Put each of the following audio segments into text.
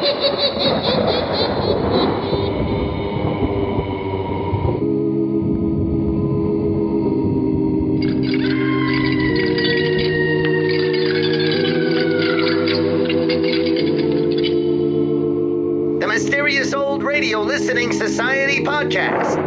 The Mysterious Old Radio Listening Society podcast.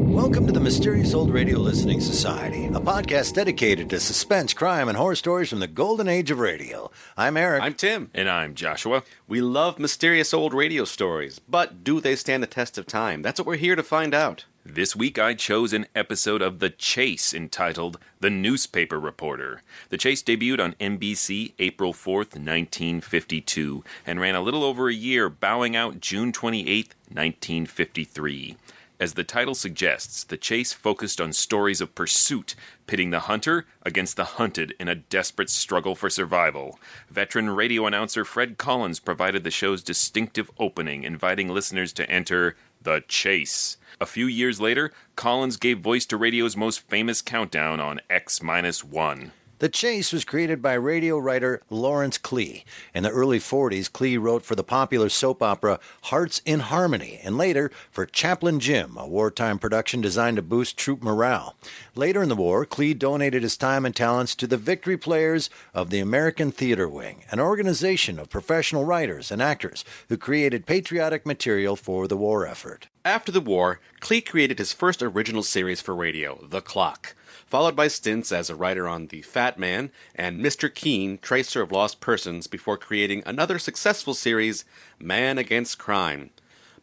Welcome to the Mysterious Old Radio Listening Society, a podcast dedicated to suspense, crime, and horror stories from the golden age of radio. I'm Eric. I'm Tim. And I'm Joshua. We love mysterious old radio stories, but do they stand the test of time? That's what we're here to find out. This week I chose an episode of The Chase entitled The Newspaper Reporter. The Chase debuted on NBC April 4th, 1952, and ran a little over a year, bowing out June 28th, 1953. As the title suggests, The Chase focused on stories of pursuit, pitting the hunter against the hunted in a desperate struggle for survival. Veteran radio announcer Fred Collins provided the show's distinctive opening, inviting listeners to enter The Chase. A few years later, Collins gave voice to radio's most famous countdown on X-1. The Chase was created by radio writer Lawrence Klee. In the early 40s, Klee wrote for the popular soap opera Hearts in Harmony, and later for Chaplain Jim, a wartime production designed to boost troop morale. Later in the war, Klee donated his time and talents to the Victory Players of the American Theater Wing, an organization of professional writers and actors who created patriotic material for the war effort. After the war, Klee created his first original series for radio, The Clock, followed by stints as a writer on The Fat Man and Mr. Keen, Tracer of Lost Persons, before creating another successful series, Man Against Crime.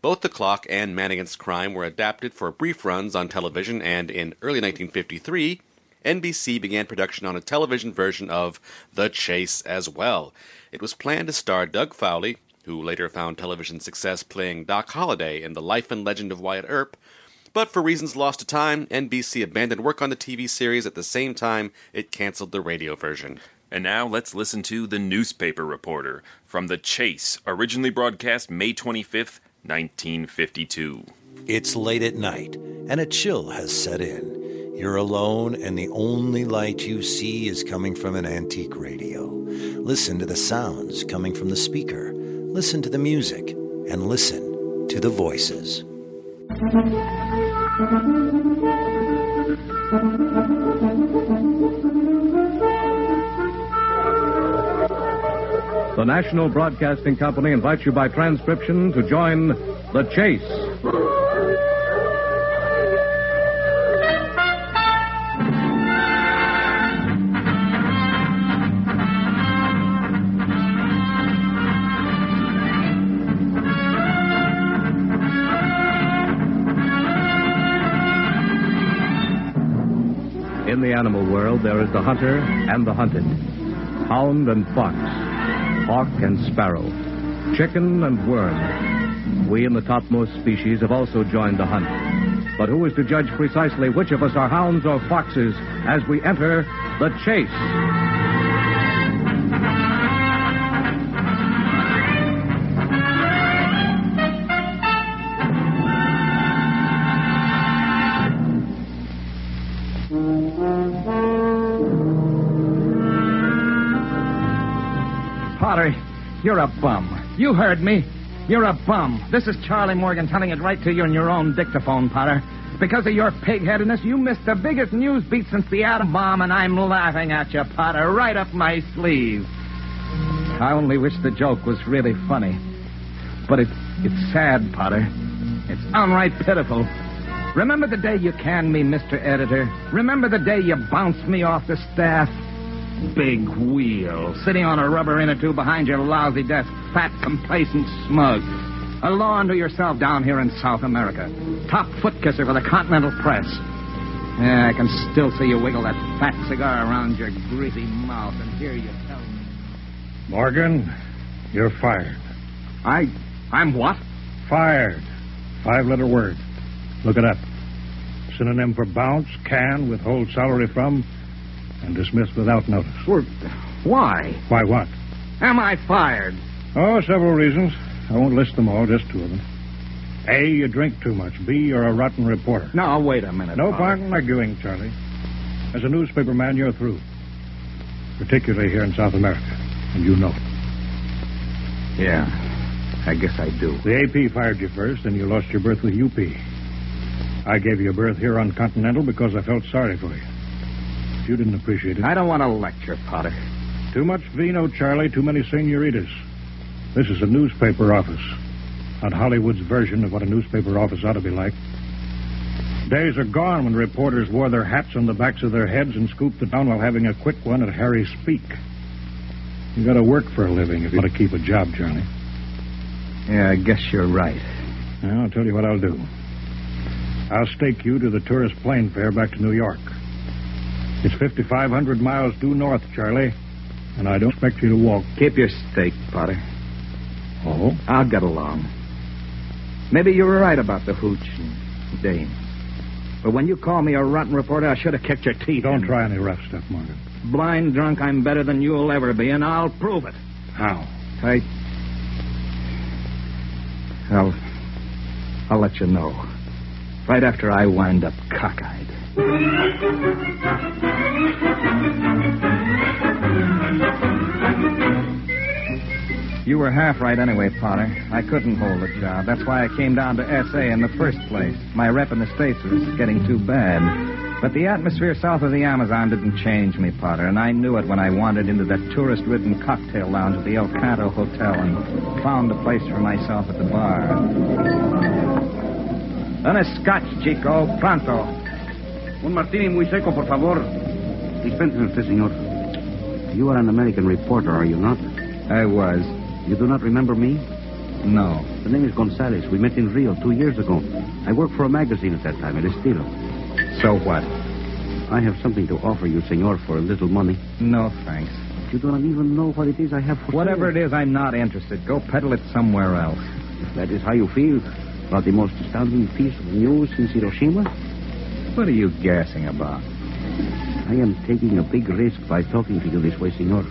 Both The Clock and Man Against Crime were adapted for brief runs on television, and in early 1953, NBC began production on a television version of The Chase as well. It was planned to star Doug Fowley, who later found television success playing Doc Holliday in The Life and Legend of Wyatt Earp, but for reasons lost to time, NBC abandoned work on the TV series at the same time it canceled the radio version. And now let's listen to The Newspaper Reporter from The Chase, originally broadcast May 25th, 1952. It's late at night, and a chill has set in. You're alone, and the only light you see is coming from an antique radio. Listen to the sounds coming from the speaker. Listen to the music, and listen to the voices. The National Broadcasting Company invites you by transcription to join The Chase. In the animal world, there is the hunter and the hunted, hound and fox, hawk and sparrow, chicken and worm. We in the topmost species have also joined the hunt. But who is to judge precisely which of us are hounds or foxes as we enter the chase? Potter, you're a bum. You heard me. You're a bum. This is Charlie Morgan telling it right to you in your own dictaphone, Potter. Because of your pig-headedness, you missed the biggest news beat since the atom bomb, and I'm laughing at you, Potter, right up my sleeve. I only wish the joke was really funny. But it's sad, Potter. It's downright pitiful. Remember the day you canned me, Mr. Editor? Remember the day you bounced me off the staff? Big wheel, sitting on a rubber inner tube behind your lousy desk, fat, complacent, smug. A law unto yourself down here in South America. Top foot kisser for the Continental Press. Yeah, I can still see you wiggle that fat cigar around your greasy mouth and hear you tell me. Morgan, you're fired. I'm what? Fired. 5-letter word. Look it up. Synonym for bounce, can, withhold salary from, and dismissed without notice. Well, why? Why what? Am I fired? Oh, several reasons. I won't list them all, just 2 of them. A, you drink too much. B, you're a rotten reporter. No, wait a minute. No Potter. point in arguing, Charlie. As a newspaper man, you're through. particularly here in South America, and you know it. Yeah, I guess I do. The AP fired you first, and you lost your berth with UP. I gave you a berth here on Continental because I felt sorry for you. You didn't appreciate it. I don't want to lecture, Potter. Too much vino, Charlie, too many senoritas. This is a newspaper office. Not Hollywood's version of what a newspaper office ought to be like. Days are gone when reporters wore their hats on the backs of their heads and scooped the town while having a quick one at Harry's Speak. You gotta work for a living if you want to keep a job, Charlie. Yeah, I guess you're right. Now, I'll tell you what I'll do. I'll stake you to the tourist plane fare back to New York. It's 5,500 miles due north, Charlie, and I don't expect you to walk. Keep your stake, Potter. Oh? I'll get along. Maybe you were right about the hooch and dames. But when you call me a rotten reporter, I should have kicked your teeth. Don't try any rough stuff, Morgan. Blind drunk, I'm better than you'll ever be, and I'll prove it. How? I'll let you know. Right after I wind up cockeyed. You were half right anyway, Potter. I couldn't hold the job. That's why I came down to S.A. in the first place. My rep in the States was getting too bad. But the atmosphere south of the Amazon didn't change me, Potter, and I knew it when I wandered into that tourist-ridden cocktail lounge at the El Canto Hotel and found a place for myself at the bar. Una scotch, Chico. Pronto. Un martini muy seco, por favor. Dispense usted, señor. You are an American reporter, are you not? I was. You do not remember me? No. The name is Gonzalez. We met in Rio 2 years ago. I worked for a magazine at that time, El Estilo. So what? I have something to offer you, senor, for a little money. No, thanks. You do not even know what it is I have for Whatever sale. it is, I'm not interested. Go peddle it somewhere else. If that is how you feel about the most astounding piece of news since Hiroshima, What are you gassing about? I am taking a big risk by talking to you this way, senor.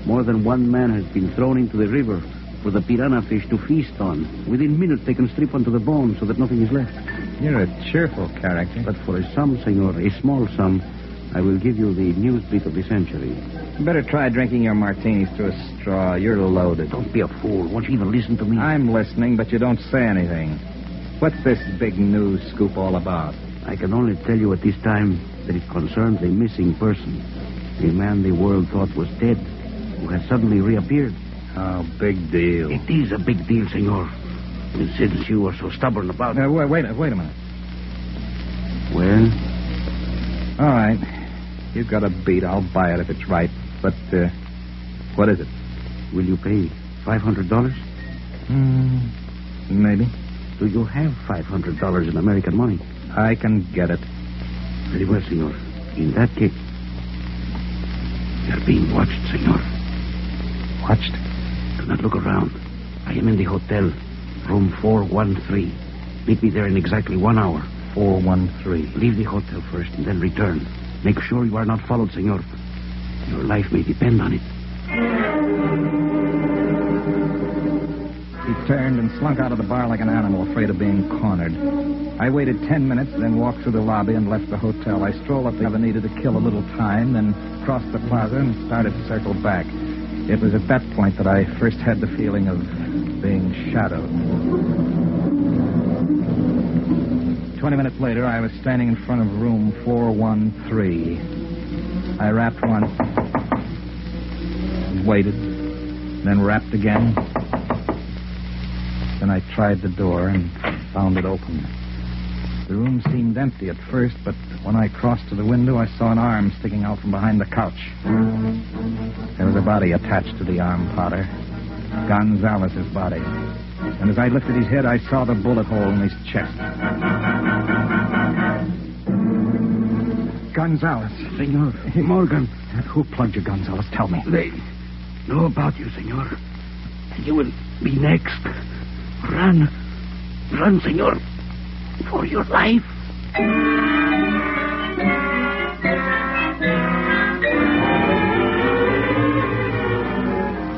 More than one man has been thrown into the river for the piranha fish to feast on. Within minutes, they can strip onto the bone so that nothing is left. You're a cheerful character. But for a sum, senor, a small sum, I will give you the newsbeat of the century. You better try drinking your martinis through a straw. You're loaded. Don't be a fool. Won't you even listen to me? I'm listening, but you don't say anything. What's this big news scoop all about? I can only tell you at this time that it concerns a missing person. A man the world thought was dead, who has suddenly reappeared. Oh, big deal. It is a big deal, senor. And since you are so stubborn about it... Wait a minute. Well? All right. You've got a beat. I'll buy it if it's right. But, what is it? Will you pay $500? Maybe. Do you have $500 in American money? I can get it. Very well, senor. In that case, you're being watched, senor. Watched? Do not look around. I am in the hotel, room 413. Meet me there in exactly 1 hour. 413. Leave the hotel first and then return. Make sure you are not followed, senor. Your life may depend on it. He turned and slunk out of the bar like an animal afraid of being cornered. I waited 10 minutes, then walked through the lobby and left the hotel. I strolled up the avenida to kill a little time, then crossed the plaza and started to circle back. It was at that point that I first had the feeling of being shadowed. 20 minutes later, I was standing in front of room 413. I rapped once, waited, then rapped again. Then I tried the door and found it open. The room seemed empty at first, but when I crossed to the window, I saw an arm sticking out from behind the couch. There was a body attached to the arm, Potter. Gonzalez's body. And as I lifted his head, I saw the bullet hole in his chest. Gonzalez. Senor, Morgan. Who plugged you, Gonzalez? Tell me. They know about you, senor. And you will be next. Run. Run, senor. For your life.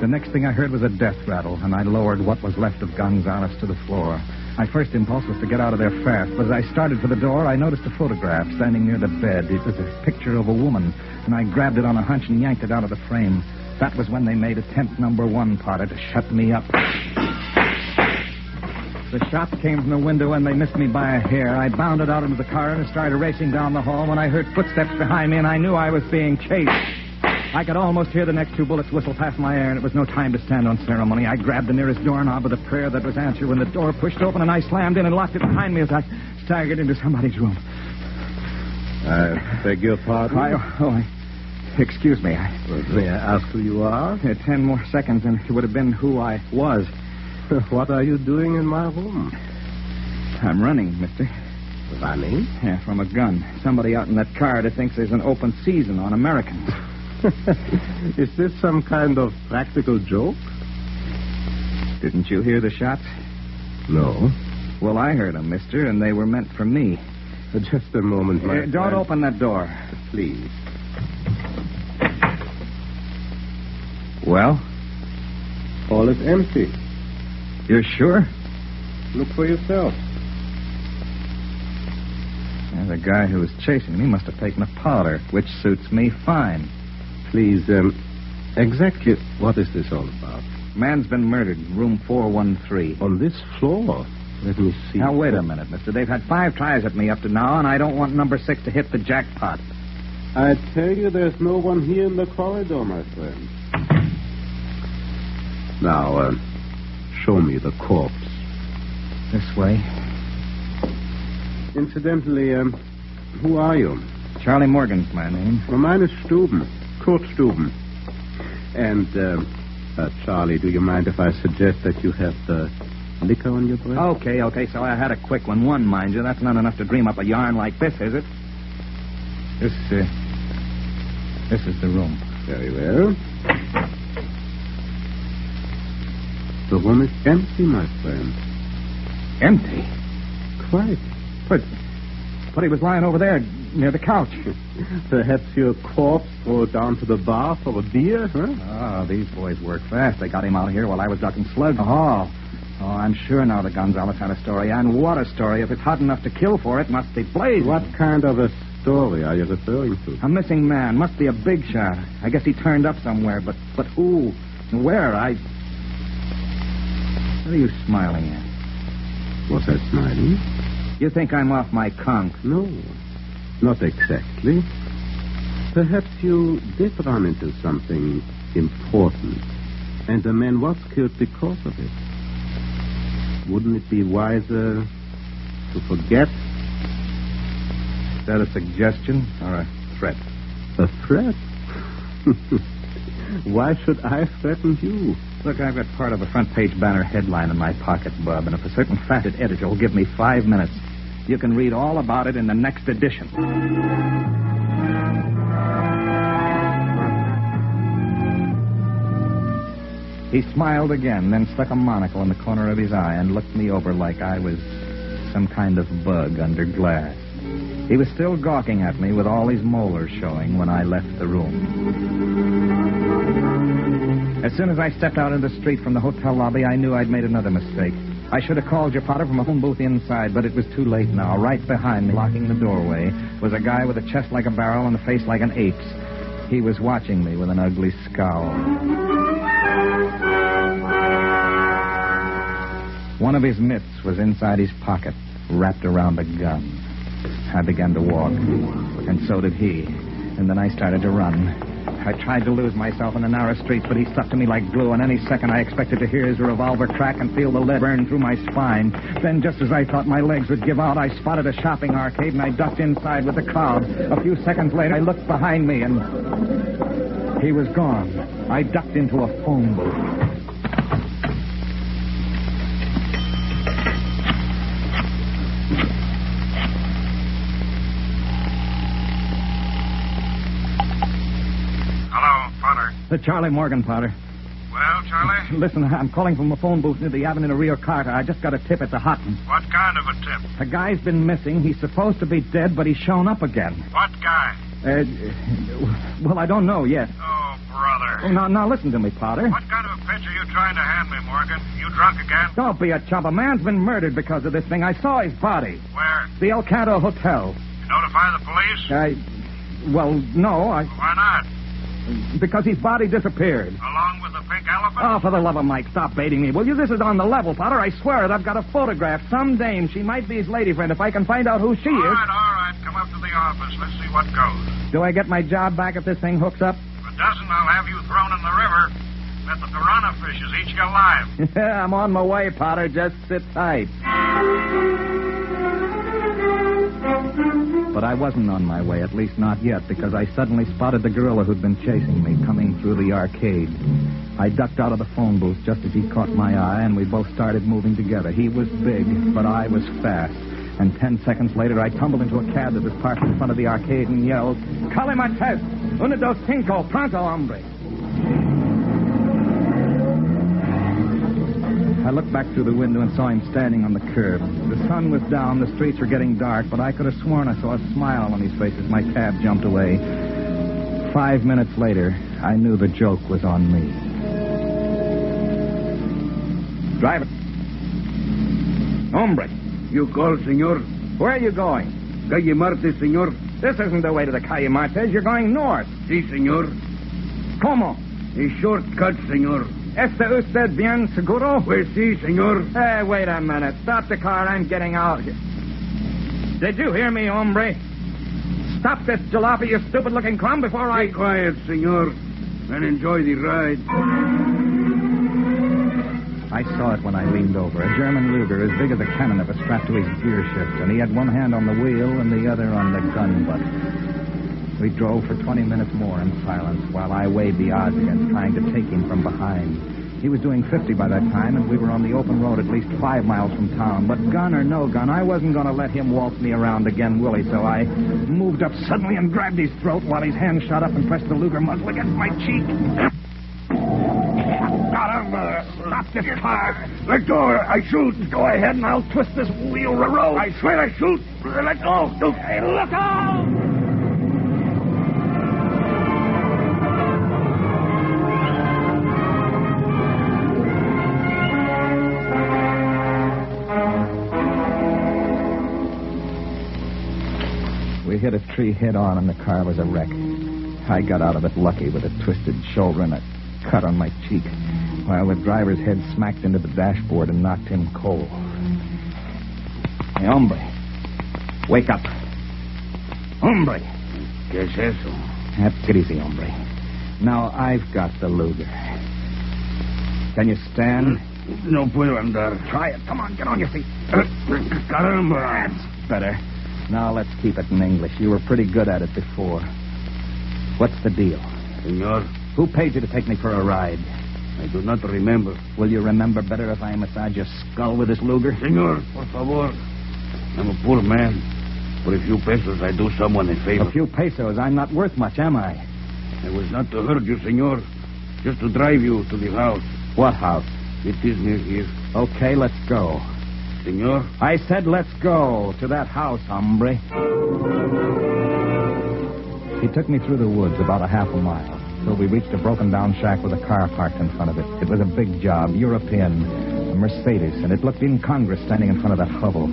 The next thing I heard was a death rattle, and I lowered what was left of Gonzalez to the floor. My first impulse was to get out of there fast, but as I started for the door, I noticed a photograph standing near the bed. It was a picture of a woman, and I grabbed it on a hunch and yanked it out of the frame. That was when they made attempt number 1, Potter, to shut me up. The shots came from the window, and they missed me by a hair. I bounded out into the car and started racing down the hall when I heard footsteps behind me, and I knew I was being chased. I could almost hear the next 2 bullets whistle past my ear, and it was no time to stand on ceremony. I grabbed the nearest doorknob with a prayer that was answered when the door pushed open, and I slammed in and locked it behind me as I staggered into somebody's room. I beg your pardon? Excuse me. May I ask who you are? 10 more seconds, and it would have been who I was. What are you doing in my room? I'm running, mister. Running? Yeah, from a gun. Somebody out in that car that thinks there's an open season on Americans. Is this some kind of practical joke? Didn't you hear the shots? No. Well, I heard them, mister, and they were meant for me. Just a moment, my friend. Don't open that door. Please. Well? All is empty. You're sure? Look for yourself. Yeah, the guy who was chasing me must have taken a powder, which suits me fine. Please, exactly what is this all about? Man's been murdered, room 413. On this floor? Let me see. Now, wait a minute, mister. They've had 5 tries at me up to now, and I don't want number 6 to hit the jackpot. I tell you, there's no one here in the corridor, my friend. Now, show me the corpse. This way. Incidentally, who are you? Charlie Morgan's my name. Well, mine is Stuben. Kurt Stuben. And, Charlie, do you mind if I suggest that you have the liquor on your breath? Okay, so I had a quick one. One, mind you. That's not enough to dream up a yarn like this, is it? This is the room. Very well. The room is empty, my friend. Empty? Quite. But he was lying over there near the couch. Perhaps your corpse rolled down to the bar for a beer, huh? Oh, these boys work fast. They got him out of here while I was ducking slugs. Oh, I'm sure now that Gonzalez had a story. And what a story. If it's hot enough to kill for, it must be blazing. What kind of a story are you referring to? A missing man. Must be a big shot. I guess he turned up somewhere, but who? Where? What are you smiling at? Was I smiling? You think I'm off my conch? No, not exactly. Perhaps you did run into something important, and the man was killed because of it. Wouldn't it be wiser to forget? Is that a suggestion or a threat? A threat? Why should I threaten you? Look, I've got part of a front-page banner headline in my pocket, Bub, and if a certain fatted editor will give me 5 minutes, you can read all about it in the next edition. He smiled again, then stuck a monocle in the corner of his eye and looked me over like I was some kind of bug under glass. He was still gawking at me with all his molars showing when I left the room. As soon as I stepped out into the street from the hotel lobby, I knew I'd made another mistake. I should have called you, Potter, from a phone booth inside, but it was too late now. Right behind me, blocking the doorway, was a guy with a chest like a barrel and a face like an ape's. He was watching me with an ugly scowl. One of his mitts was inside his pocket, wrapped around a gun. I began to walk, and so did he. And then I started to run. I tried to lose myself in the narrow streets, but he stuck to me like glue, and any second I expected to hear his revolver crack and feel the lead burn through my spine. Then, just as I thought my legs would give out, I spotted a shopping arcade, and I ducked inside with the crowd. A few seconds later, I looked behind me, and he was gone. I ducked into a phone booth. The Charlie Morgan, Potter. Well, Charlie? Listen, I'm calling from a phone booth near the Avenue Rio Carter. I just got a tip. It's a hot one. What kind of a tip? A guy's been missing. He's supposed to be dead, but he's shown up again. What guy? Well, I don't know yet. Oh, brother. Now listen to me, Potter. What kind of a pitch are you trying to hand me, Morgan? You drunk again? Don't be a chump. A man's been murdered because of this thing. I saw his body. Where? The El Canto Hotel. You notify the police? Well, no, Why not? because his body disappeared. Along with the pink elephant? Oh, for the love of Mike, stop baiting me, will you? This is on the level, Potter. I swear it. I've got a photograph. Some dame. She might be his lady friend. If I can find out who she All is. right. Come up to the office. Let's see what goes. Do I get my job back if this thing hooks up? If it doesn't, I'll have you thrown in the river. Let the piranha fishes eat you alive. Yeah, I'm on my way, Potter. Just sit tight. But I wasn't on my way, at least not yet, because I suddenly spotted the gorilla who'd been chasing me coming through the arcade. I ducked out of the phone booth just as he caught my eye, and we both started moving together. He was big, but I was fast. And 10 seconds later, I tumbled into a cab that was parked in front of the arcade and yelled, "Cale Martez! Uno, dos, cinco! Pronto, hombre!" I looked back through the window and saw him standing on the curb. The sun was down, the streets were getting dark, but I could have sworn I saw a smile on his face as my cab jumped away. 5 minutes later, I knew the joke was on me. Driver. Hombre. You call, senor? Where are you going? Calle Marte, senor. This isn't the way to the Calle Martez. You're going north. Si, senor. ¿Cómo? A shortcut, senor. ¿Está usted bien seguro? Pues si, senor. Hey, wait a minute. Stop the car. I'm getting out here. Did you hear me, hombre? Stop this jalopy, you stupid-looking clown, before I... Be quiet, senor, and enjoy the ride. I saw it when I leaned over. A German Luger as big as a cannon that was strapped to his gear shift, and he had one hand on the wheel and the other on the gun butt. We drove for 20 minutes more in silence while I weighed the odds against trying to take him from behind. He was doing 50 by that time, and we were on the open road at least 5 miles from town. But gun or no gun, I wasn't going to let him waltz me around again, Willie, so I moved up suddenly and grabbed his throat while his hand shot up and pressed the Luger muzzle against my cheek. Stop this car. Let go, I shoot. Go ahead and I'll twist this wheel road. I swear I shoot. Let go. Hey, look out! We hit a tree head-on, and the car was a wreck. I got out of it lucky with a twisted shoulder and a cut on my cheek, while the driver's head smacked into the dashboard and knocked him cold. Hey, hombre. Wake up. Hombre. ¿Qué es eso? Take it easy, hombre. Now I've got the Luger. Can you stand? No puedo andar. Try it. Come on, get on your feet. Caramba. That's better. Now let's keep it in English. You were pretty good at it before. What's the deal? Senor, Who paid you to take me for a ride? I do not remember. Will you remember better if I massage your skull with this Luger? Senor, por favor. I'm a poor man. For a few pesos, I do someone a favor. A few pesos. I'm not worth much, am I? I was not to hurt you, senor. Just to drive you to the house. What house? It is near here. Okay, let's go. Senor? I said let's go to that house, hombre. He took me through the woods about a half a mile till we reached a broken-down shack with a car parked in front of it. It was a big job, European, a Mercedes, and it looked incongruous standing in front of that hovel.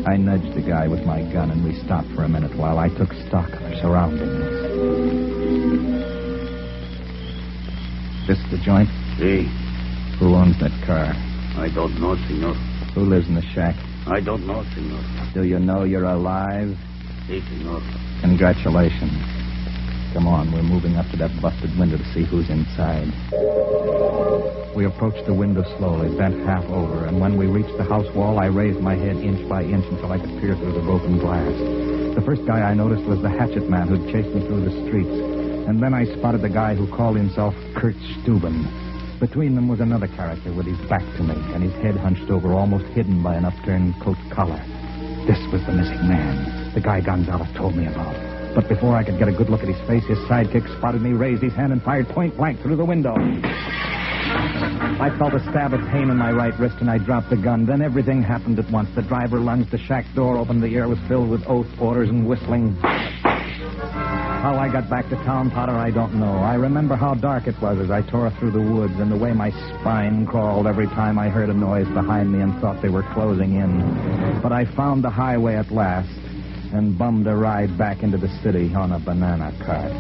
I nudged the guy with my gun, and we stopped for a minute while I took stock of our surroundings. This the joint? Si. Who owns that car? I don't know, senor. Who lives in the shack? I don't know, senor. Do you know you're alive? Si, senor. Congratulations. Come on, we're moving up to that busted window to see who's inside. We approached the window slowly, bent half over, and when we reached the house wall, I raised my head inch by inch until I could peer through the broken glass. The first guy I noticed was the hatchet man who'd chased me through the streets, and then I spotted the guy who called himself Kurt Steuben. Between them was another character with his back to me and his head hunched over, almost hidden by an upturned coat collar. This was the missing man, the guy Gonzalez told me about. But before I could get a good look at his face, his sidekick spotted me, raised his hand, and fired point-blank through the window. I felt a stab of pain in my right wrist, and I dropped the gun. Then everything happened at once. The driver lunged, the shack door opened, the air was filled with oath, orders, and whistling. How I got back to town, Potter, I don't know. I remember how dark it was as I tore through the woods and the way my spine crawled every time I heard a noise behind me and thought they were closing in. But I found the highway at last and bummed a ride back into the city on a banana cart.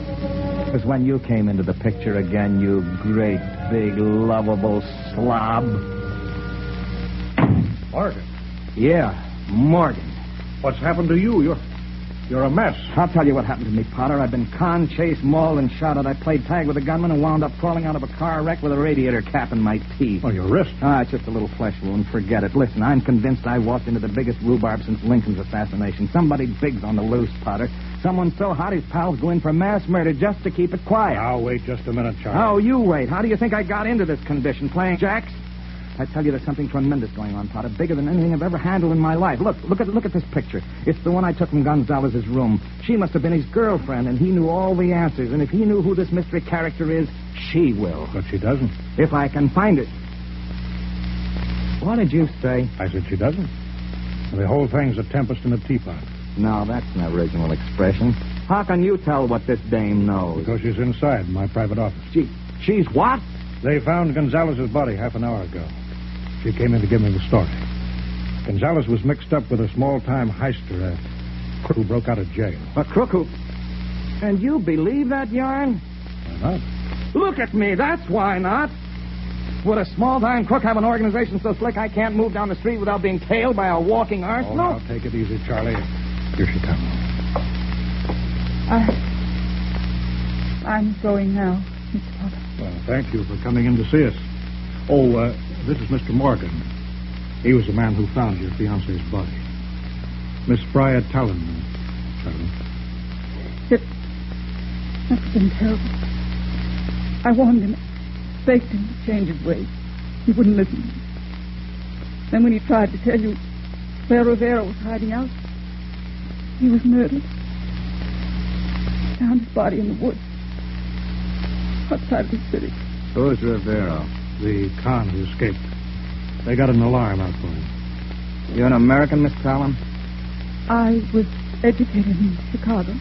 It was when you came into the picture again, you great, big, lovable slob. Morgan, Yeah, Morgan. what's happened to you? You're a mess. I'll tell you what happened to me, Potter. I've been conned, chased, mauled, and shot at. I played tag with a gunman and wound up crawling out of a car wreck with a radiator cap in my teeth. Oh, your wrist. It's just a little flesh wound. Forget it. Listen, I'm convinced I walked into the biggest rhubarb since Lincoln's assassination. Somebody big's on the loose, Potter. Someone so hot his pals go in for mass murder just to keep it quiet. Now, wait just a minute, Charlie. Oh, you wait. How do you think I got into this condition? Playing jacks? I tell you, there's something tremendous going on, Potter. Bigger than anything I've ever handled in my life. Look at this picture. It's the one I took from Gonzalez's room. She must have been his girlfriend, and he knew all the answers. And if he knew who this mystery character is, she will. But she doesn't. If I can find it. What did you say? I said she doesn't. The whole thing's a tempest in a teapot. No, that's an original expression. How can you tell what this dame knows? Because she's inside in my private office. She's what? They found Gonzalez's body half an hour ago. She came in to give me the story. Gonzalez was mixed up with a small-time heister, a crook who broke out of jail. A crook who... And you believe that yarn? Why not? Look at me, that's why not. Would a small-time crook have an organization so slick I can't move down the street without being tailed by a walking arsenal? Now, take it easy, Charlie. Here she comes. I'm going now, Mr. Potter. Well, thank you for coming in to see us. Oh, this is Mr. Morgan. He was the man who found your fiancée's body. Miss Briar Talon, Charlie. That's been terrible. I warned him, begged him to change his ways. He wouldn't listen. Then when he tried to tell you where Rivera was hiding out, he was murdered. Found his body in the woods outside the city. Who's Rivera? The con who escaped. They got an alarm out for him. You an American, Miss Talon? I was educated in Chicago.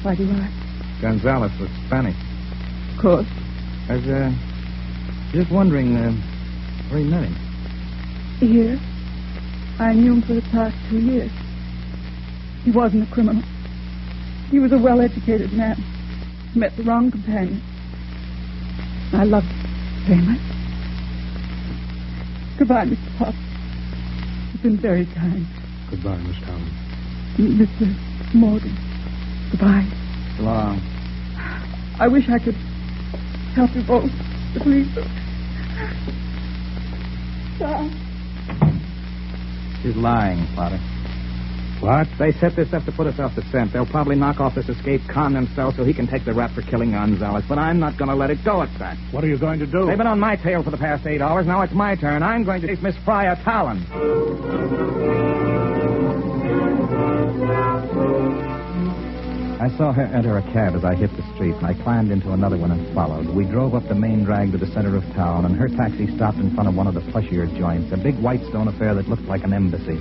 Why do you ask? Gonzalez was Spanish. Of course. I was, just wondering, where he met him. Here. I knew him for the past 2 years. He wasn't a criminal. He was a well-educated man. He met the wrong companion. I loved him very much. Goodbye, Mr. Potter. You've been very kind. Goodbye, Miss Talon. Mr. Morgan. Goodbye. So long. I wish I could help you both. Please. Bye. She's lying, Potter. What? They set this up to put us off the scent. They'll probably knock off this escaped con themselves so he can take the rap for killing Gonzalez. But I'm not going to let it go at that. What are you going to do? They've been on my tail for the past 8 hours. Now it's my turn. I'm going to chase Miss Briar Talon. I saw her enter a cab as I hit the street, and I climbed into another one and followed. We drove up the main drag to the center of town, and her taxi stopped in front of one of the plushier joints, a big white stone affair that looked like an embassy.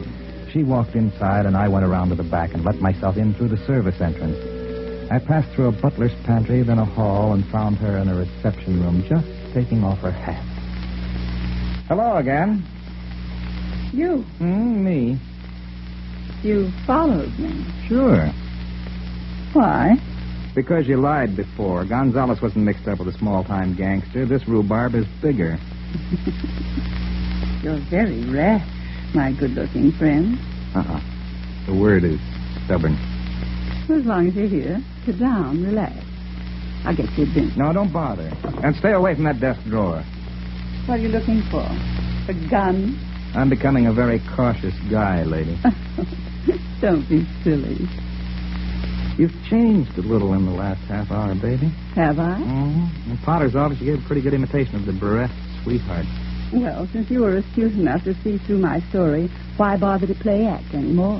She walked inside, and I went around to the back and let myself in through the service entrance. I passed through a butler's pantry, then a hall, and found her in a reception room, just taking off her hat. Hello again. You. Me. You followed me. Sure. Why? Because you lied before. Gonzalez wasn't mixed up with a small-time gangster. This rhubarb is bigger. You're very rash, my good-looking friend. The word is stubborn. As long as you're here, sit down, relax. I'll get you a drink. No, don't bother. And stay away from that desk drawer. What are you looking for? A gun? I'm becoming a very cautious guy, lady. Don't be silly. You've changed a little in the last half hour, baby. Have I? Mm-hmm. In Potter's office, you gave a pretty good imitation of the bereft sweetheart. Well, since you were astute enough to see through my story, why bother to play act anymore?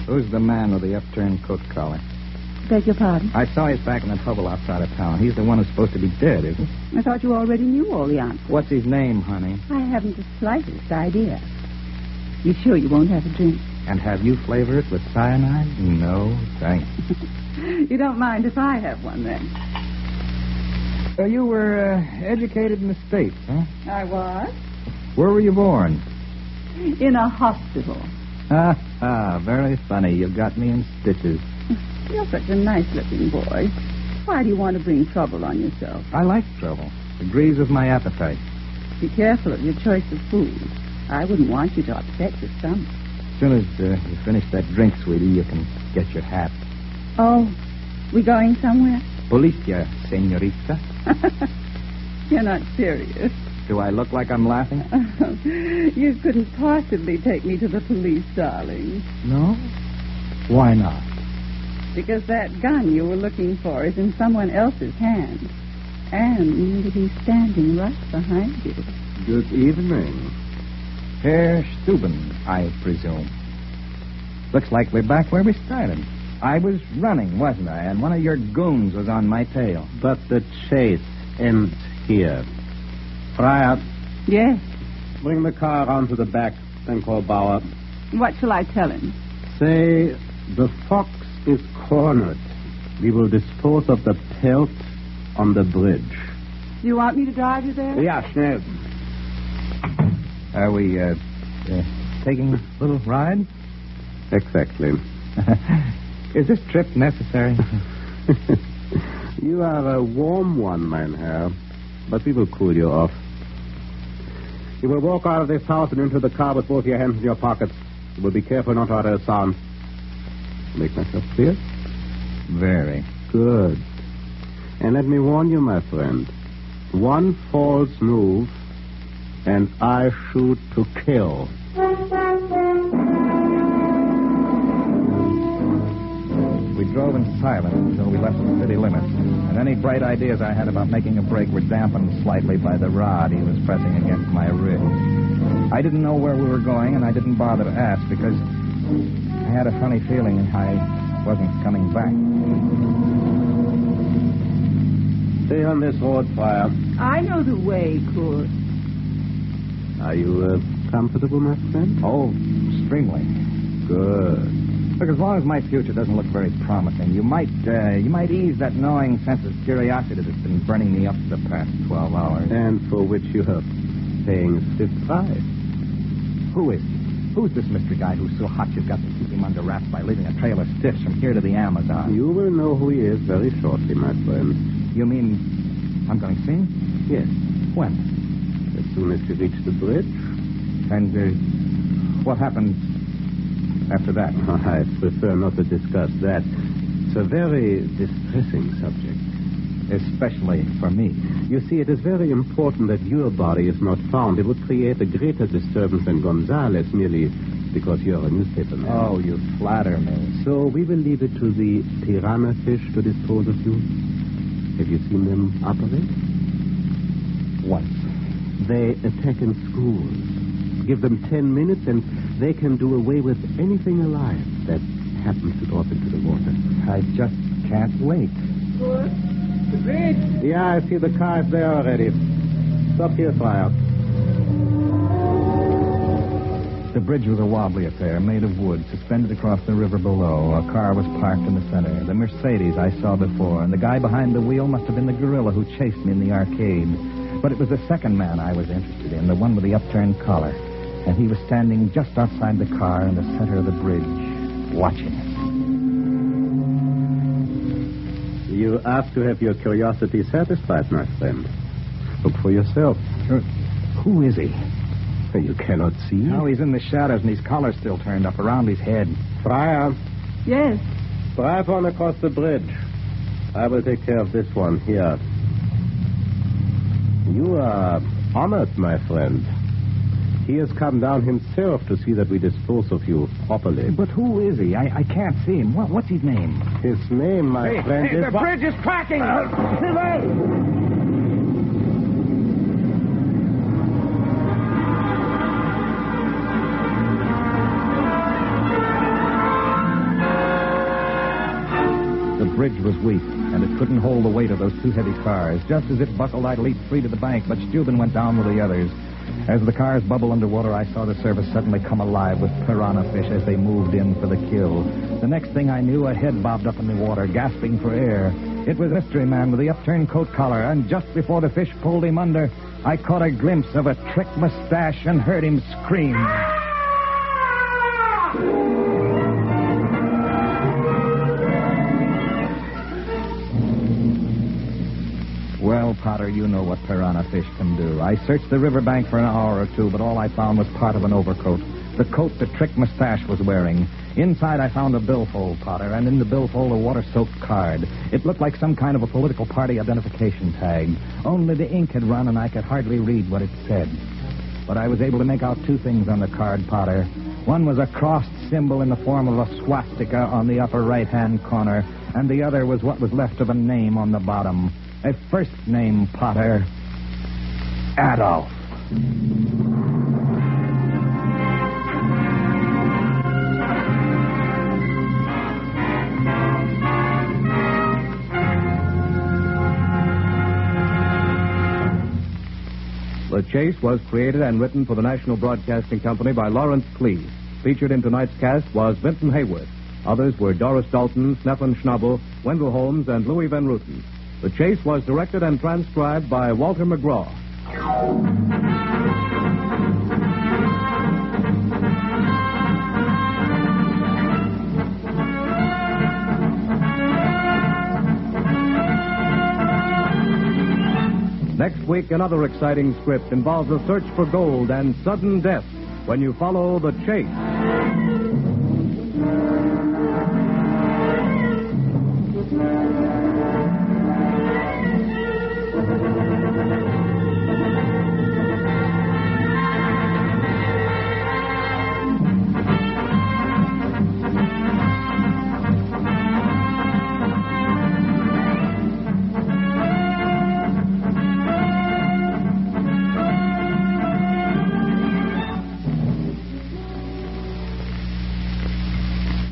Who's the man with the upturned coat collar? Beg your pardon? I saw his back in that hovel outside of town. He's the one who's supposed to be dead, isn't he? I thought you already knew all the answers. What's his name, honey? I haven't the slightest idea. You sure you won't have a drink? And have you flavor it with cyanide? No, thanks. You don't mind if I have one, then? You were educated in the States, huh? I was. Where were you born? In a hospital. Very funny. You've got me in stitches. You're such a nice-looking boy. Why do you want to bring trouble on yourself? I like trouble. It agrees with my appetite. Be careful of your choice of food. I wouldn't want you to upset your stomach. As soon as you finish that drink, sweetie, you can get your hat. Oh, we going somewhere? Policia, senorita. You're not serious. Do I look like I'm laughing? You couldn't possibly take me to the police, darling. No? Why not? Because that gun you were looking for is in someone else's hand. And he's standing right behind you. Good evening. Herr Steuben, I presume. Looks like we're back where we started. I was running, wasn't I? And one of your goons was on my tail. But the chase ends here. Fryer. Yes. Bring the car around to the back, then call Bauer. What shall I tell him? Say, the fox is cornered. We will dispose of the pelt on the bridge. You want me to drive you there? Yeah, schnell. Are we, taking a little ride? Exactly. Is this trip necessary? You are a warm one, mein Herr. But we will cool you off. You will walk out of this house and into the car with both your hands in your pockets. You will be careful not to utter a sound. Make myself clear? Very. Good. And let me warn you, my friend. One false move, and I shoot to kill. We drove in silence until we left the city limits. And any bright ideas I had about making a break were dampened slightly by the rod he was pressing against my ribs. I didn't know where we were going, and I didn't bother to ask because I had a funny feeling I wasn't coming back. Stay on this road, Fryer. I know the way, Kurt. Are you comfortable, my friend? Oh, extremely. Good. Look, as long as my future doesn't look very promising, you might ease that gnawing sense of curiosity that's been burning me up for the past 12 hours. And for which you are paying a stiff price. Who is he? Who's this mystery guy who's so hot you've got to keep him under wraps by leaving a trail of stiffs from here to the Amazon? You will know who he is very shortly, my friend. You mean I'm going to see him? Yes. When? As soon as you reach the bridge. And what happens after that? I prefer not to discuss that. It's a very distressing subject. Especially for me. You see, it is very important that your body is not found. It would create a greater disturbance than Gonzales merely because you're a newspaper man. Oh, you flatter me. So we will leave it to the piranha fish to dispose of you. Have you seen them operate? Once. They attack in schools. Give them 10 minutes and they can do away with anything alive that happens to drop into the water. I just can't wait. Kurt, the bridge. Yeah, I see the car is there already. Stop here, Fryer. The bridge was a wobbly affair made of wood, suspended across the river below. A car was parked in the center. The Mercedes I saw before, and the guy behind the wheel must have been the gorilla who chased me in the arcade. But it was the second man I was interested in, the one with the upturned collar. And he was standing just outside the car in the center of the bridge, watching us. You asked to have your curiosity satisfied, my friend. Look for yourself. Who is he? You cannot see? No, he's in the shadows, and his collar's still turned up around his head. Fryer. Yes. Drive on across the bridge. I will take care of this one here. You are honored, my friend. He has come down himself to see that we dispose of you properly. But who is he? I can't see him. What's his name? His name, my friend, is... The bridge is cracking! The bridge was weak, and it couldn't hold the weight of those two heavy cars. Just as it buckled, I leaped free to the bank, but Steuben went down with the others. As the cars bubbled underwater, I saw the surface suddenly come alive with piranha fish as they moved in for the kill. The next thing I knew, a head bobbed up in the water, gasping for air. It was a mystery man with the upturned coat collar, and just before the fish pulled him under, I caught a glimpse of a trick mustache and heard him scream. Well, Potter, you know what piranha fish can do. I searched the riverbank for an hour or two, but all I found was part of an overcoat. The coat the Trick Mustache was wearing. Inside, I found a billfold, Potter, and in the billfold, a water-soaked card. It looked like some kind of a political party identification tag. Only the ink had run, and I could hardly read what it said. But I was able to make out two things on the card, Potter. One was a crossed symbol in the form of a swastika on the upper right-hand corner, and the other was what was left of a name on the bottom. A first name, Potter. Adolf. The Chase was created and written for the National Broadcasting Company by Lawrence Klee. Featured in tonight's cast was Vincent Hayworth. Others were Doris Dalton, Stephen Schnabel, Wendell Holmes, and Louis Van Ruten. The Chase was directed and transcribed by Walter McGraw. Next week, another exciting script involves a search for gold and sudden death when you follow The Chase.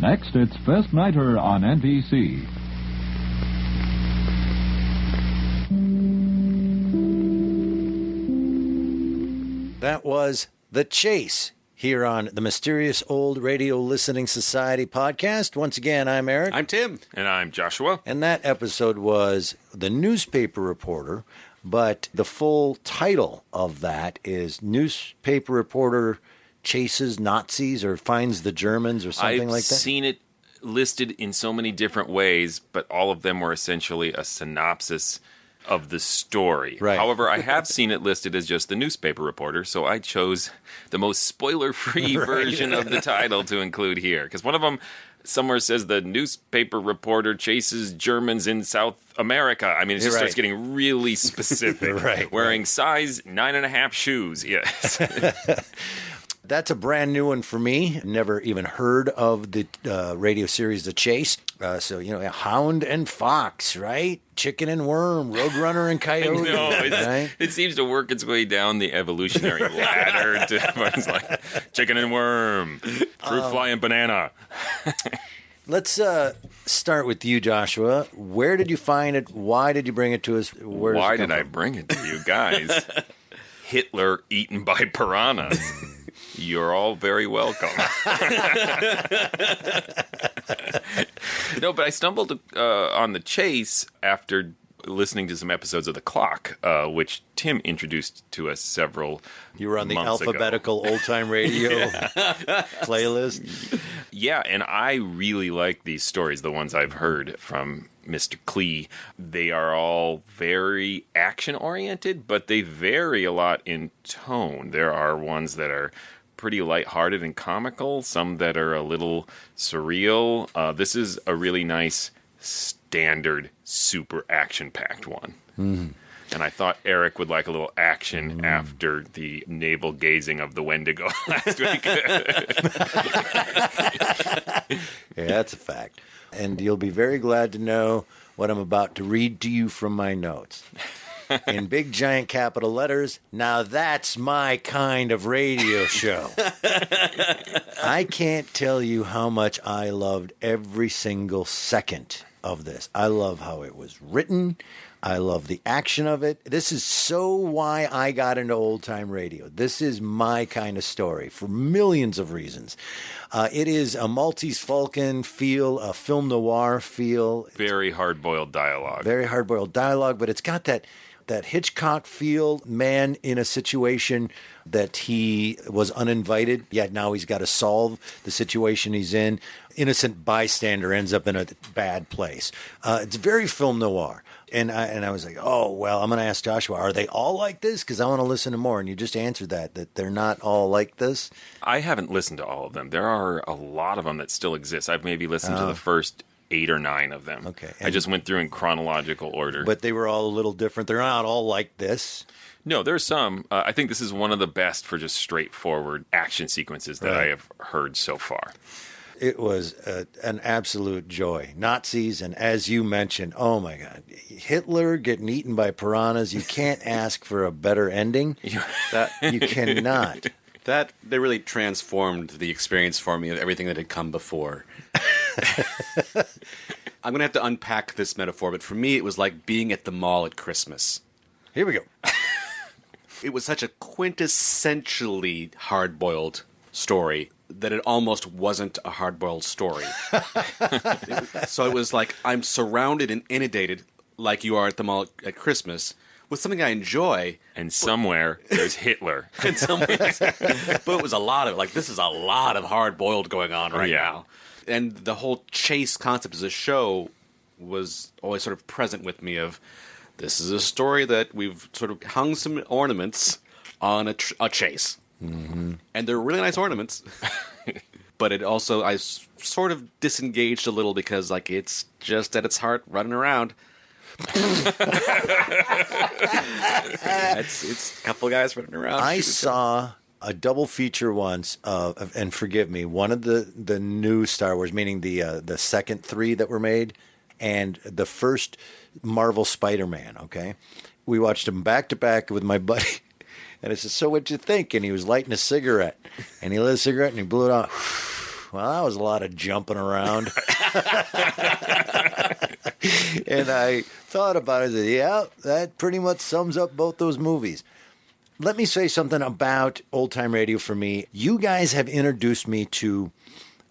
Next, it's First Nighter on NBC. That was The Chase here on the Mysterious Old Radio Listening Society podcast. Once again, I'm Eric. I'm Tim. And I'm Joshua. And that episode was The Newspaper Reporter, but the full title of that is Newspaper Reporter Chases Nazis or Finds the Germans or something like that? I've seen it listed in so many different ways, but all of them were essentially a synopsis of the story. Right. However, I have seen it listed as just the newspaper reporter, so I chose the most spoiler-free version of the title to include here. Because one of them somewhere says the newspaper reporter chases Germans in South America. I mean, it just starts getting really specific. Wearing size 9.5 shoes. Yes. That's a brand new one for me. Never even heard of the radio series The Chase. Hound and Fox, right? Chicken and Worm, Roadrunner and Coyote. No, right? It seems to work its way down the evolutionary ladder. It's like Chicken and Worm, Fruit Fly and Banana. Let's start with you, Joshua. Where did you find it? Why did you bring it to us? Why did I bring it to you guys? Hitler eaten by piranhas. You're all very welcome. No, but I stumbled on The Chase after listening to some episodes of The Clock, which Tim introduced to us several You were on the months alphabetical old-time radio playlist? Yeah, and I really like these stories, the ones I've heard from Mr. Klee. They are all very action-oriented, but they vary a lot in tone. There are ones that are pretty lighthearted and comical, some that are a little surreal. This is a really nice, standard, super action-packed one. Mm. And I thought Eric would like a little action after the navel-gazing of the Wendigo last week. Yeah, that's a fact. And you'll be very glad to know what I'm about to read to you from my notes. In big, giant capital letters, now that's my kind of radio show. I can't tell you how much I loved every single second of this. I love how it was written. I love the action of it. This is so why I got into old-time radio. This is my kind of story for millions of reasons. It is a Maltese Falcon feel, a film noir feel. Very hard-boiled dialogue. Very hard-boiled dialogue, but it's got that Hitchcock feel, man in a situation that he was uninvited, yet now he's got to solve the situation he's in. Innocent bystander ends up in a bad place. It's very film noir. And I was like, oh, well, I'm going to ask Joshua, are they all like this? Because I want to listen to more. And you just answered that they're not all like this. I haven't listened to all of them. There are a lot of them that still exist. I've maybe listened to the first 8 or 9 of them. Okay. I just went through in chronological order. But they were all a little different. They're not all like this. No, there's some. I think this is one of the best for just straightforward action sequences that I have heard so far. It was an absolute joy. Nazis, and as you mentioned, oh my God, Hitler getting eaten by piranhas. You can't ask for a better ending. You cannot. They really transformed the experience for me of everything that had come before. I'm going to have to unpack this metaphor, but for me, it was like being at the mall at Christmas. Here we go. It was such a quintessentially hard-boiled story that it almost wasn't a hard-boiled story. So it was like I'm surrounded and inundated, like you are at the mall at Christmas, with something I enjoy. And somewhere there's Hitler. In some ways. But it was a lot of, like, this is a lot of hard-boiled going on right now. And the whole chase concept as a show was always sort of present with me of, this is a story that we've sort of hung some ornaments on a chase. Mm-hmm. And they're really nice ornaments. But it also, I sort of disengaged a little because, like, it's just at its heart running around. It's a couple of guys running around. I saw a double feature once of, and forgive me, one of the new Star Wars, meaning the second 3 that were made, and the first Marvel Spider-Man, okay? We watched them back to back with my buddy. And I said, so what'd you think? And he was lighting a cigarette. And he lit a cigarette and he blew it out. Well, that was a lot of jumping around. And I thought about it. I said, yeah, that pretty much sums up both those movies. Let me say something about old-time radio for me. You guys have introduced me to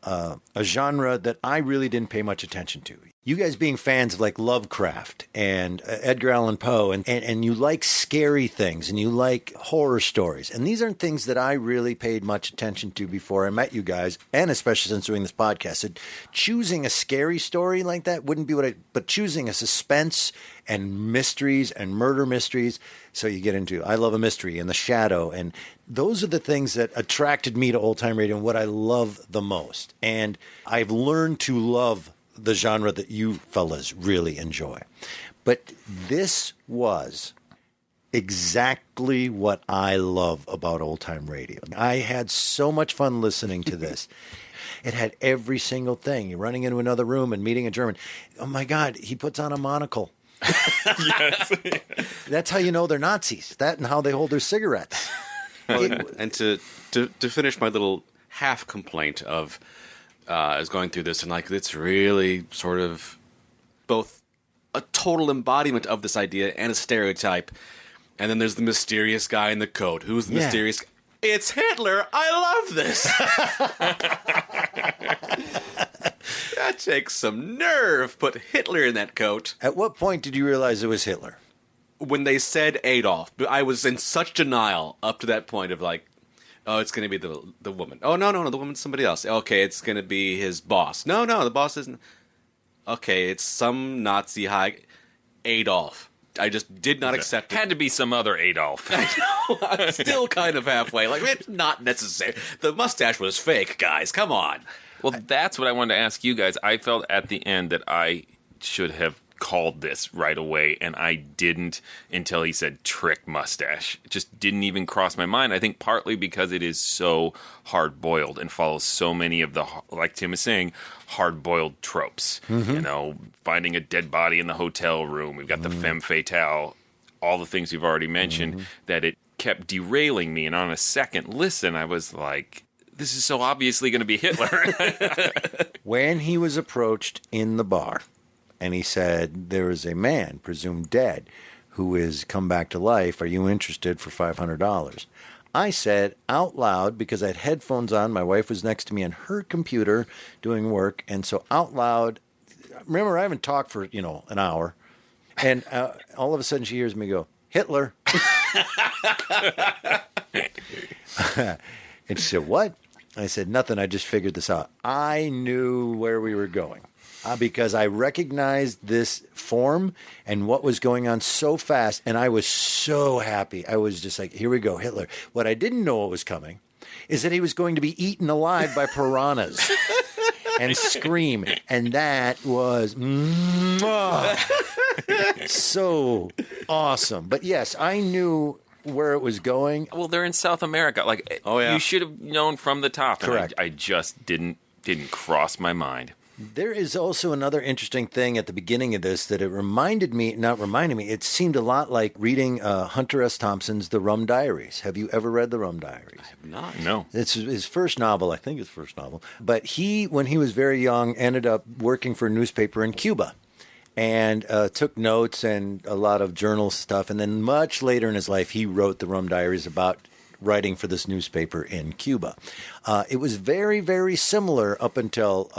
a genre that I really didn't pay much attention to. You guys being fans of like Lovecraft and Edgar Allan Poe, and you like scary things and you like horror stories. And these aren't things that I really paid much attention to before I met you guys, and especially since doing this podcast. So choosing a scary story like that wouldn't be but choosing a suspense and mysteries and murder mysteries. So you get into, I love a mystery and The Shadow. And those are the things that attracted me to old time radio and what I love the most. And I've learned to love the genre that you fellas really enjoy. But this was exactly what I love about old time radio. I had so much fun listening to this. It had every single thing. You're running into another room and meeting a German. Oh my God, he puts on a monocle. Yes. That's how you know they're Nazis. That and how they hold their cigarettes. And to finish my little half complaint of is going through this, and like it's really sort of both a total embodiment of this idea and a stereotype. And then there's the mysterious guy in the coat. Who's the mysterious guy? It's Hitler. I love this. That takes some nerve. Put Hitler in that coat. At what point did you realize it was Hitler? When they said Adolf, I was in such denial up to that point of like, oh, it's going to be the woman. Oh, no, the woman's somebody else. Okay, it's going to be his boss. No, the boss isn't. Okay, it's some Nazi high Adolf. I just did not accept it. Had to be some other Adolf. I know. I'm still kind of halfway. Like, it's not necessary. The mustache was fake, guys. Come on. Well, that's what I wanted to ask you guys. I felt at the end that I should have called this right away, and I didn't until he said trick mustache. It just didn't even cross my mind. I think partly because it is so hard-boiled and follows so many of the, like Tim is saying, hard-boiled tropes. Mm-hmm. You know, finding a dead body in the hotel room. We've got the femme fatale, all the things we've already mentioned, that it kept derailing me. And on a second listen, I was like, this is so obviously going to be Hitler. When he was approached in the bar, and he said, there is a man, presumed dead, who is come back to life. Are you interested for $500? I said out loud, because I had headphones on, my wife was next to me on her computer doing work, and so out loud, remember, I haven't talked for, an hour, and all of a sudden she hears me go, Hitler. And she said, what? I said, nothing, I just figured this out. I knew where we were going because I recognized this form and what was going on so fast, and I was so happy. I was just like, here we go, Hitler. What I didn't know what was coming is that he was going to be eaten alive by piranhas and scream, and that was so awesome. But yes, I knew where it was going. Well, they're in South America. You should have known from the top. Correct. I just didn't cross my mind. There is also another interesting thing at the beginning of this that it seemed a lot like reading Hunter S. Thompson's The Rum Diaries. Have you ever read The Rum Diaries? I have not. No. It's his first novel, I think his first novel. But he, when he was very young, ended up working for a newspaper in Cuba and took notes and a lot of journal stuff. And then much later in his life, he wrote The Rum Diaries about writing for this newspaper in Cuba. It was very, very similar up until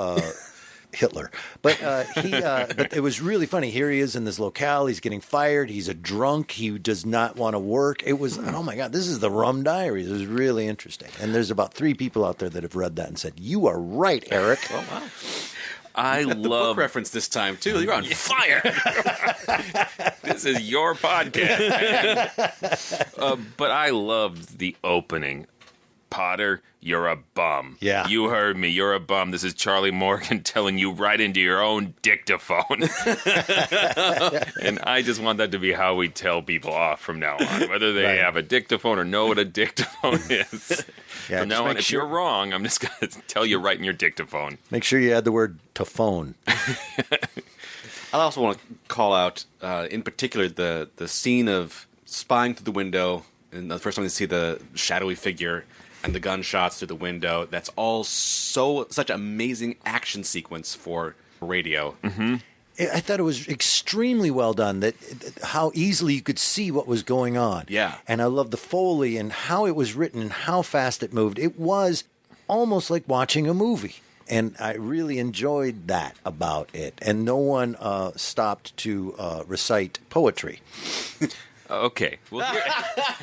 Hitler. But but it was really funny. Here he is in this locale. He's getting fired. He's a drunk. He does not want to work. It was, oh my God, this is the Rum Diaries. It was really interesting. And there's about 3 people out there that have read that and said, you are right, Eric. Oh, wow. I the book reference this time, too. You're on fire. This is your podcast. But I loved the opening. Potter, you're a bum. Yeah. You heard me. You're a bum. This is Charlie Morgan telling you right into your own dictaphone. And I just want that to be how we tell people off from now on, whether they have a dictaphone or know what a dictaphone is. Yeah, from now on, if you're wrong, I'm just going to tell you right in your dictaphone. Make sure you add the word to phone. I also want to call out, in particular, the scene of spying through the window, and the first time you see the shadowy figure and the gunshots through the window. That's all such amazing action sequence for radio. Mm-hmm. I thought it was extremely well done, that how easily you could see what was going on. Yeah. And I love the Foley and how it was written and how fast it moved. It was almost like watching a movie. And I really enjoyed that about it. And no one stopped to recite poetry. Okay. Well,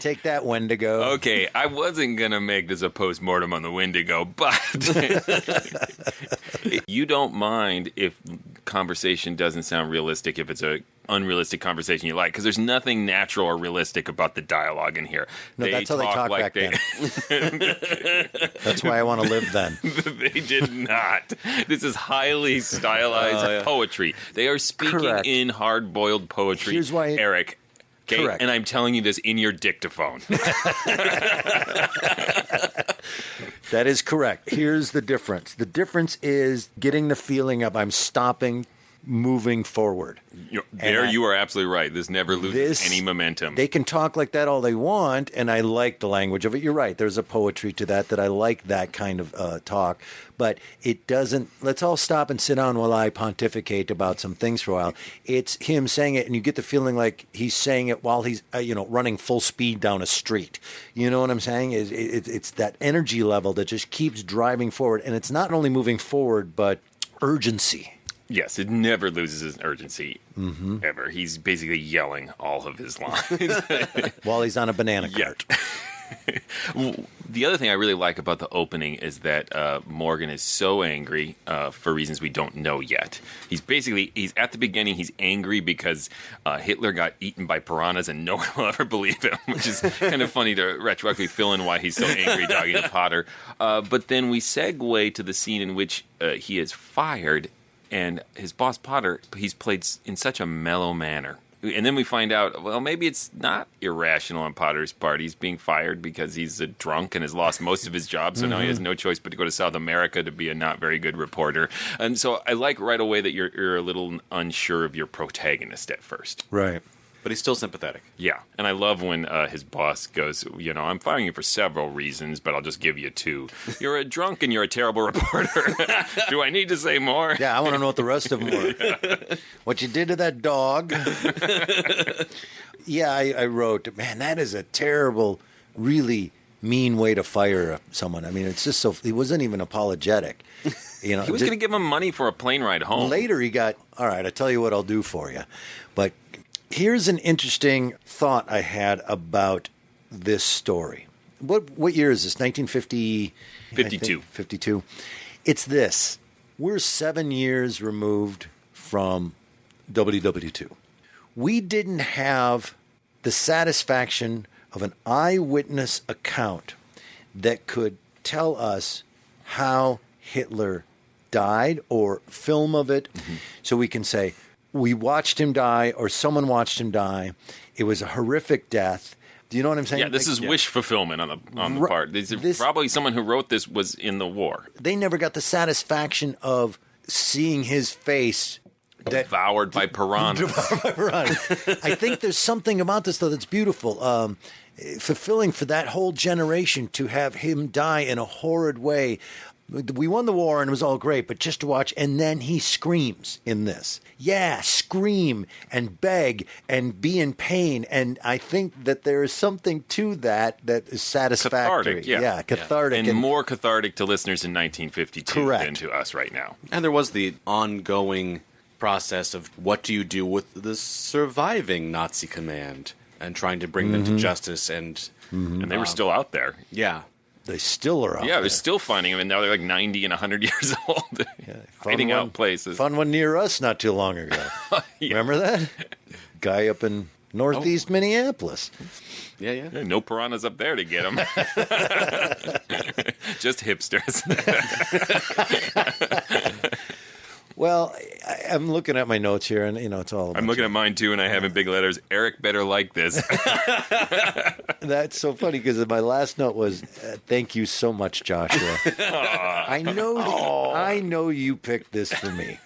take that, Wendigo. Okay, I wasn't going to make this a postmortem on the Wendigo, but you don't mind if conversation doesn't sound realistic, if it's a unrealistic conversation you like, because there's nothing natural or realistic about the dialogue in here. No, that's how they talk back then. That's why I want to live then. They did not. This is highly stylized poetry. They are speaking in hard-boiled poetry. Here's why, Eric. Okay, correct. And I'm telling you this in your dictaphone. That is correct. Here's the difference. The difference is getting the feeling of I'm stopping, moving forward. You are absolutely right. This never loses any momentum. They can talk like that all they want, and I like the language of it. You're right. There's a poetry to that I like that kind of talk. But it doesn't, let's all stop and sit down while I pontificate about some things for a while. It's him saying it, and you get the feeling like he's saying it while he's running full speed down a street. You know what I'm saying? It's that energy level that just keeps driving forward. And it's not only moving forward, but urgency. Yes, it never loses its urgency, ever. He's basically yelling all of his lines. While he's on a banana cart. The other thing I really like about the opening is that Morgan is so angry for reasons we don't know yet. He's at the beginning, he's angry because Hitler got eaten by piranhas and no one will ever believe him, which is kind of funny to retroactively fill in why he's so angry talking to Potter. But then we segue to the scene in which he is fired. And his boss, Potter, he's played in such a mellow manner. And then we find out, well, maybe it's not irrational on Potter's part. He's being fired because he's a drunk and has lost most of his job, so now he has no choice but to go to South America to be a not very good reporter. And so I like right away that you're a little unsure of your protagonist at first. Right. But he's still sympathetic. Yeah, and I love when his boss goes, I'm firing you for several reasons, but I'll just give you 2. You're a drunk and you're a terrible reporter. Do I need to say more? Yeah, I want to know what the rest of them were. What you did to that dog. Yeah, I wrote, man, that is a terrible, really mean way to fire someone. I mean, it's just so, he wasn't even apologetic. He was going to give him money for a plane ride home. Later he got, all right, I'll tell you what I'll do for you. But here's an interesting thought I had about this story. What year is this? 1950? 52. 52. It's this. We're 7 years removed from WW2. We didn't have the satisfaction of an eyewitness account that could tell us how Hitler died or film of it. Mm-hmm. So we can say, we watched him die or someone watched him die. It was a horrific death. Do you know what I'm saying? Yeah, this is wish fulfillment on the part. Probably someone who wrote this was in the war. They never got the satisfaction of seeing his face devoured by piranhas. I think there's something about this, though, that's beautiful. Fulfilling for that whole generation to have him die in a horrid way. We won the war and it was all great, but just to watch, and then he screams in this. Yeah, scream and beg and be in pain. And I think that there is something to that is satisfactory. Cathartic, yeah. Cathartic. And more cathartic to listeners in 1952 Correct. than to us right now. And there was the ongoing process of what do you do with the surviving Nazi command and trying to bring them to justice. And they were still out there. Yeah. They still are out there. Yeah, they're still finding them, and now they're like 90 and 100 years old. Hiding out places. Found one near us not too long ago. Remember that? Guy up in northeast Minneapolis. Yeah. No piranhas up there to get them. Just hipsters. Well, I'm looking at my notes here, and it's all. I'm looking at mine too, and I have in big letters. Eric better like this. That's so funny because my last note was, "Thank you so much, Joshua." I know you picked this for me,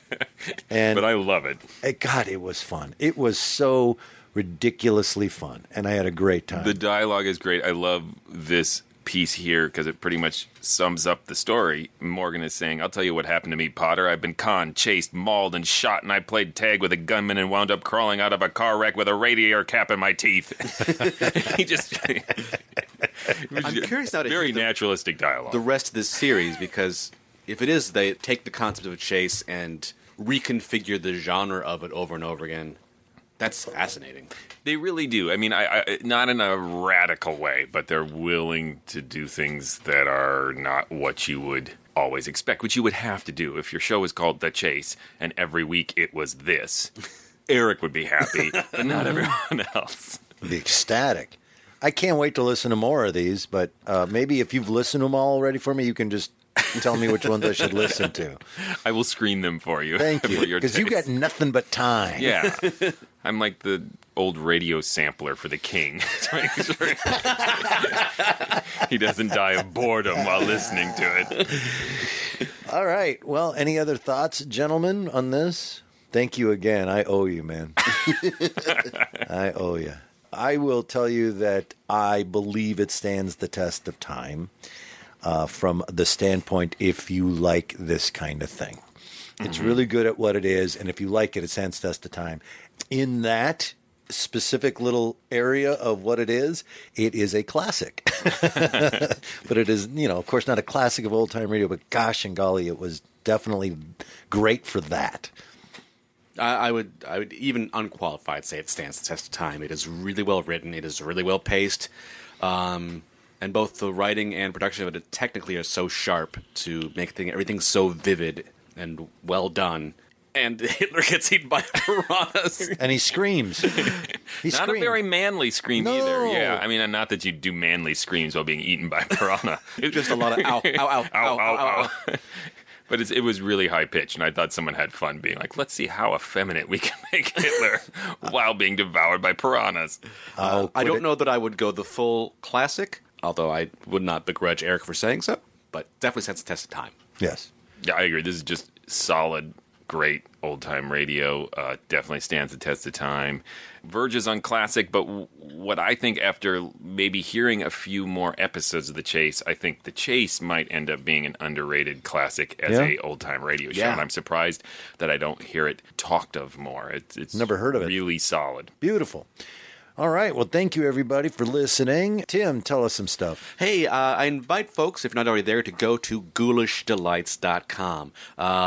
but I love it. God, it was fun. It was so ridiculously fun, and I had a great time. The dialogue is great. I love this piece here because it pretty much sums up the story. Morgan is saying, I'll tell you what happened to me, Potter. I've been conned, chased, mauled, and shot, and I played tag with a gunman and wound up crawling out of a car wreck with a radiator cap in my teeth. He just... I'm curious now to very hear naturalistic dialogue. The rest of this series, because if it is, they take the concept of a chase and reconfigure the genre of it over and over again. That's fascinating. They really do. I mean, I not in a radical way, but they're willing to do things that are not what you would always expect, which you would have to do. If your show was called The Chase and every week it was this, Eric would be happy, but not everyone else. Be ecstatic. I can't wait to listen to more of these, but maybe if you've listened to them all already for me, you can just tell me which ones I should listen to. I will screen them for you. Thank you, because you got nothing but time. Yeah. I'm like the old radio sampler for the king. He doesn't die of boredom while listening to it. All right. Well, any other thoughts, gentlemen, on this? Thank you again. I owe you, man. I owe you. I will tell you that I believe it stands the test of time from the standpoint if you like this kind of thing. It's really good at what it is, and if you like it, it stands the test of time. In that specific little area of what it is a classic. But it is, of course, not a classic of old-time radio, but gosh and golly, it was definitely great for that. I would even unqualified say it stands the test of time. It is really well written. It is really well paced. And both the writing and production of it technically are so sharp to make everything so vivid and well done. And Hitler gets eaten by piranhas. And he screams. Not a very manly scream either. Yeah, I mean, not that you do manly screams while being eaten by a piranha. It's just a lot of ow, ow, ow, ow, ow, ow. But it was really high-pitched, and I thought someone had fun being like, let's see how effeminate we can make Hitler while being devoured by piranhas. I don't know that I would go the full classic, although I would not begrudge Eric for saying so, but definitely stands the test of time. Yes. Yeah, I agree. This is just solid great old-time radio. Definitely stands the test of time. Verges on classic, but what I think after maybe hearing a few more episodes of The Chase, I think The Chase might end up being an underrated classic as a old-time radio show, and I'm surprised that I don't hear it talked of more. It's never heard of it. Really solid. Beautiful. All right. Well, thank you, everybody, for listening. Tim, tell us some stuff. Hey, I invite folks, if not already there, to go to ghoulishdelights.com.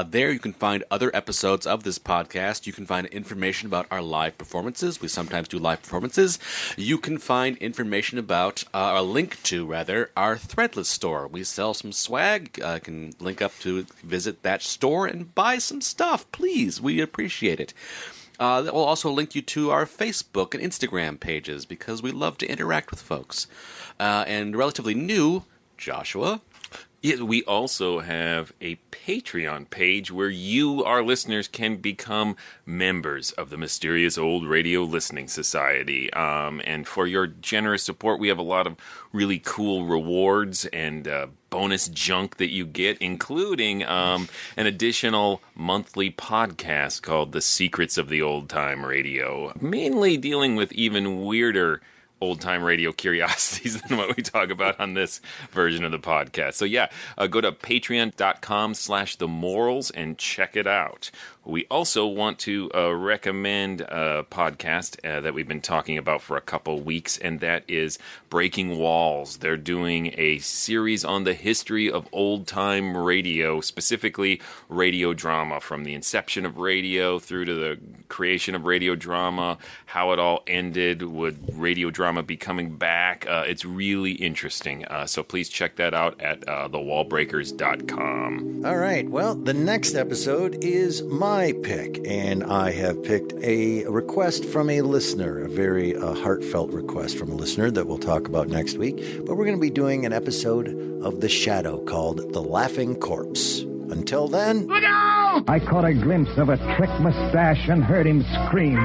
There you can find other episodes of this podcast. You can find information about our live performances. We sometimes do live performances. You can find information about, a link to, our Threadless store. We sell some swag. You can link up to visit that store and buy some stuff. Please, we appreciate it. That will also link you to our Facebook and Instagram pages because we love to interact with folks. And relatively new, Joshua. Yeah, we also have a Patreon page where you, our listeners, can become members of the Mysterious Old Radio Listening Society. And for your generous support, we have a lot of really cool rewards and bonus junk that you get, including an additional monthly podcast called The Secrets of the Old Time Radio, mainly dealing with even weirder old-time radio curiosities than what we talk about on this version of the podcast. So go to patreon.com/themorals and check it out. We also want to recommend a podcast that we've been talking about for a couple weeks, and that is Breaking Walls. They're doing a series on the history of old-time radio, specifically radio drama, from the inception of radio through to the creation of radio drama, how it all ended, would radio drama be coming back. It's really interesting, so please check that out at thewallbreakers.com. All right, well, the next episode is my pick, and I have picked a request from a listener, a very heartfelt request from a listener that we'll talk about next week. But we're going to be doing an episode of The Shadow called The Laughing Corpse. Until then... Look out! I caught a glimpse of a trick mustache and heard him scream.